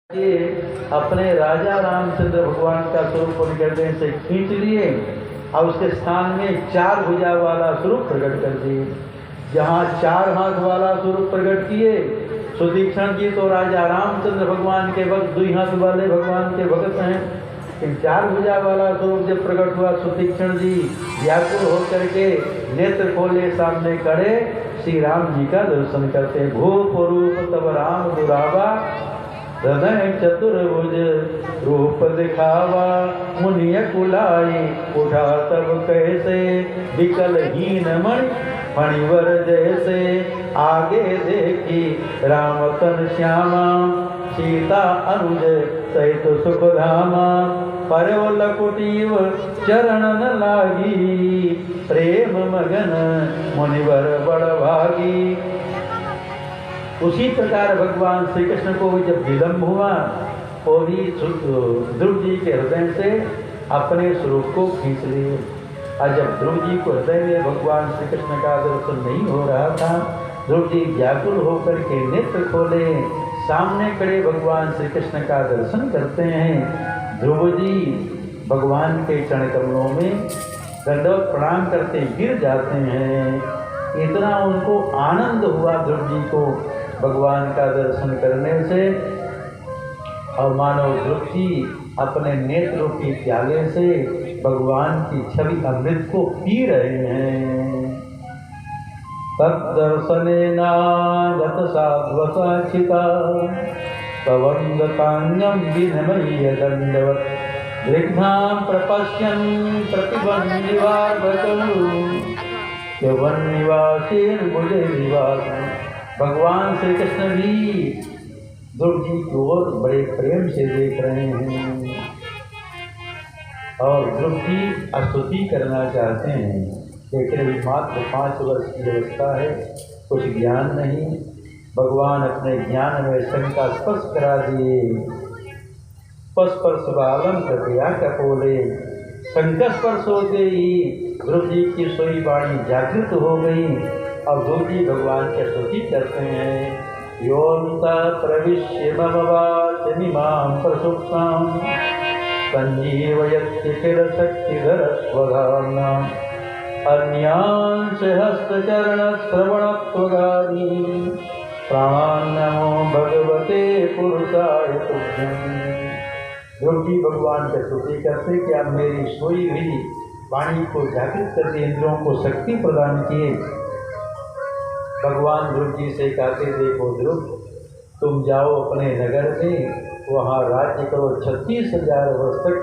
ये अपने राजा रामचंद्र भगवान का स्वरूप उनके हृदय से खींच लिए और उसके स्थान में 4 भुजा वाला स्वरूप प्रकट कर दिए। जहाँ 4 हाथ वाला स्वरूप प्रकट किए, सुतीक्षण जी तो राजा रामचंद्र भगवान के भक्त, 2 हाथ वाले भगवान के भक्त हैं। इन 4 भुजा वाला स्वरूप जब प्रकट हुआ, सुतीक्षण जी व्याकुल होकर के नेत्र खोले सामने खड़े श्री राम जी का दर्शन करते। भूप रूप तब राम दुरावा, हृदय चतुर्भुज रूप दिखावा, मुनिय कुलाई उठा तब कैसे, विकलहीन मणिवर जैसे, आगे देखी राम तन श्यामा, सीता अनुज सहित सुखधामा, परव लकुटीव चरण न लागी, प्रेम मगन मुनिवर बड़भागी। उसी प्रकार भगवान श्री कृष्ण को भी जब विलम्ब हुआ, वो भी ध्रुव जी के हृदय से अपने स्वरूप को खींच लिए। और जब ध्रुव जी को हृदय में भगवान श्री कृष्ण का दर्शन नहीं हो रहा था, ध्रुव जी व्याकुल होकर के नेत्र खोले, सामने खड़े भगवान श्री कृष्ण का दर्शन करते हैं। ध्रुव जी भगवान के चरण कमलों में दंडवत प्रणाम करते गिर जाते हैं। इतना उनको आनंद हुआ ध्रुव जी को भगवान का दर्शन करने से, और मानव ध्रुव जी अपने नेत्रों की प्याले से भगवान की छवि अमृत को पी रहे हैं। तद्दर्शनेना गत साध्वसाचिता, तवंदतान्यम विनमय्य दंडवत, दृग्धां प्रपश्यन् प्रतिबन्धिवार्भटु, यवन निवासेन भुजे निवास। भगवान श्री कृष्ण भी ध्रुव जी की ओर बड़े प्रेम से देख रहे हैं और ध्रुव जी स्तुति करना चाहते हैं, लेकिन अभी मात्र 5 वर्ष की अवस्था है, कुछ ज्ञान नहीं। भगवान अपने ज्ञान में शंका स्पर्श करा दिए। स्पर्श बालम कृपया कपोले, शंका स्पर्श होते ही ध्रुव जी की सोई वाणी जागृत हो गई। अब ध्रुव जी भगवान की स्तुति करते हैं। योऽन्ता प्रविश्य मम वाचमिमां प्रसुप्तां, सञ्जीवयत्यखिलशक्तिधर स्वधाम्ना, अन्यांश हस्तचरणश्रवणत्वगादि, प्राणान्नमो भगवते पुरुषाय तुभ्यम्। ध्रुव जी भगवान की स्तुति करते कि आप मेरी सोई हुई वाणी को जागृत करके इंद्रियों को शक्ति प्रदान किए। भगवान ध्रुव जी से कहते, देखो ध्रुव, तुम जाओ अपने नगर में, वहाँ राज्य करो 36,000 वर्ष तक।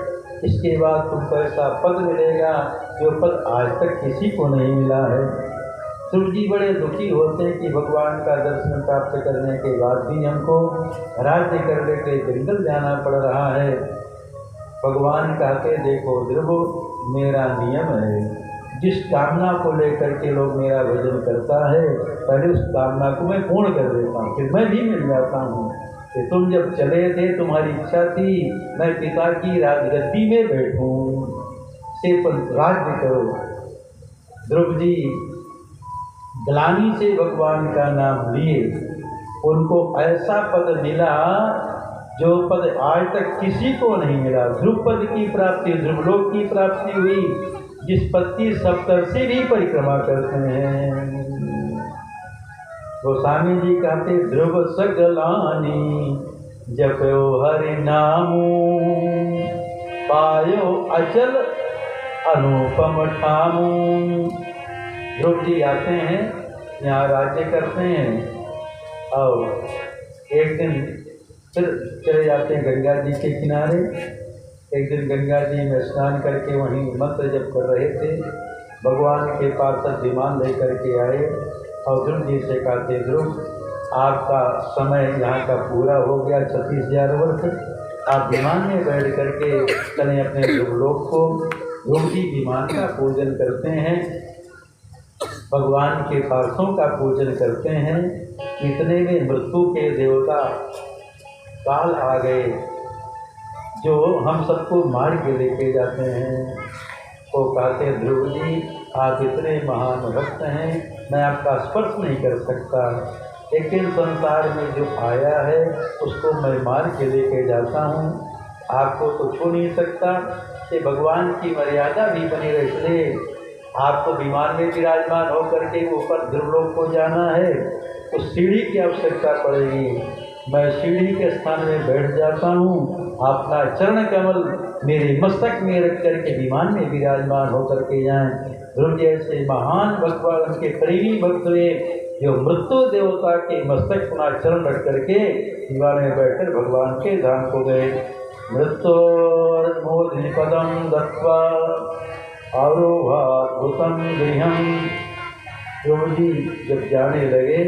इसके बाद तुमको ऐसा पद मिलेगा जो पद आज तक किसी को नहीं मिला है। ध्रुव जी बड़े दुखी होते हैं कि भगवान का दर्शन प्राप्त करने के बाद भी हमको राज्य करने के जंगल जाना पड़ रहा है। भगवान कहते, देखो ध्रुव, मेरा नियम है, जिस कामना को लेकर के लोग मेरा भजन करता है, पहले उस कामना को मैं पूर्ण कर देता हूँ, फिर मैं भी मिल जाता हूँ। कि तुम जब चले थे, तुम्हारी इच्छा थी मैं पिता की राजगद्दी में बैठूं, से राज्य करो। ध्रुव जी ग्लानि से भगवान का नाम लिए, उनको ऐसा पद मिला जो पद आज तक किसी को नहीं मिला। ध्रुव पद की प्राप्ति, ध्रुवलोक की प्राप्ति हुई, जिस पद की सप्तर्षि भी परिक्रमा करते हैं। गोस्वामी जी कहते, ध्रुव सगलानी जपयो हरि नामू, पायो अचल अनुपम ठामू। ध्रुव जी आते हैं, यहाँ राज्य करते हैं और एक दिन फिर चले जाते हैं गंगा जी के किनारे। एक दिन गंगा जी में स्नान करके वहीं मंत्र जप कर रहे थे। भगवान के पार्षद विमान लेकर के आए और ध्रुव जी से कहते, ध्रुव, आपका समय यहाँ का पूरा हो गया, 36,000 वर्ष। आप विमान में बैठ करके चलें अपने ध्रुवलोक को। ध्रुव जी विमान का पूजन करते हैं, भगवान के पार्षदों का पूजन करते हैं। इतने में मृत्यु के देवता काल आ गए, जो हम सबको मार के लेके जाते हैं। वो कहते, ध्रुव जी, आप इतने महान भक्त हैं, मैं आपका स्पर्श नहीं कर सकता। लेकिन संसार में जो आया है उसको मैं मार के लेके जाता हूँ, आपको तो छू नहीं सकता। कि भगवान की मर्यादा भी बनी रहे, इसलिए आपको विमान में विराजमान होकर के ऊपर ध्रुवलोक को जाना है तो सीढ़ी की आवश्यकता पड़ेगी। मैं सीढ़ी के स्थान में बैठ जाता हूँ, अपना चरण कमल मेरे मस्तक में रख करके विमान में विराजमान होकर के जाएं। ध्रुव जैसे महान भगवान के करीबी भक्त हुए जो मृत्यु देवता के मस्तक अपना चरण रख करके विमान में बैठकर भगवान के धाम को गए। मृत्योर्मोदिनी पदम दत्वा आरोहाद्भुतम गृहम। ध्रुव जी जब जाने लगे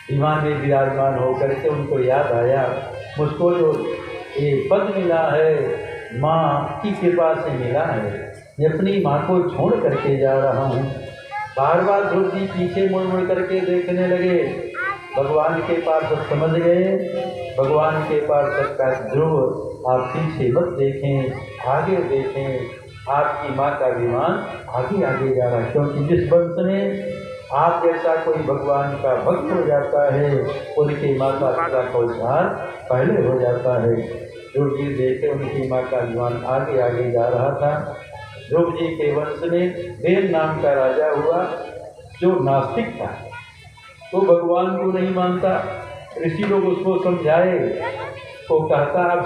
विमान में विराजमान होकर के उनको याद आया, मुझको जो ये पद मिला है माँ की कृपा से मिला है, मैं अपनी माँ को छोड़ करके जा रहा हूँ। बार बार ध्रुव जी पीछे मुड़ मुड़ करके देखने लगे। भगवान के पास सब समझ गए, भगवान के पास सबका ध्रुव आप पीछे मत देखें, आगे देखें, आपकी माँ का विमान आगे आगे जा रहा है। क्योंकि जिस वंश में आप जैसा कोई भगवान का भक्त हो जाता है उनकी माता पिता का उद्धार पहले हो जाता है। ध्रुव जी देखे उनकी माँ का विमान आगे आगे जा रहा था। ध्रुव जी के वंश में देव नाम का राजा हुआ जो नास्तिक था, तो भगवान को नहीं मानता। ऋषि लोग उसको समझाए, तो कहता अब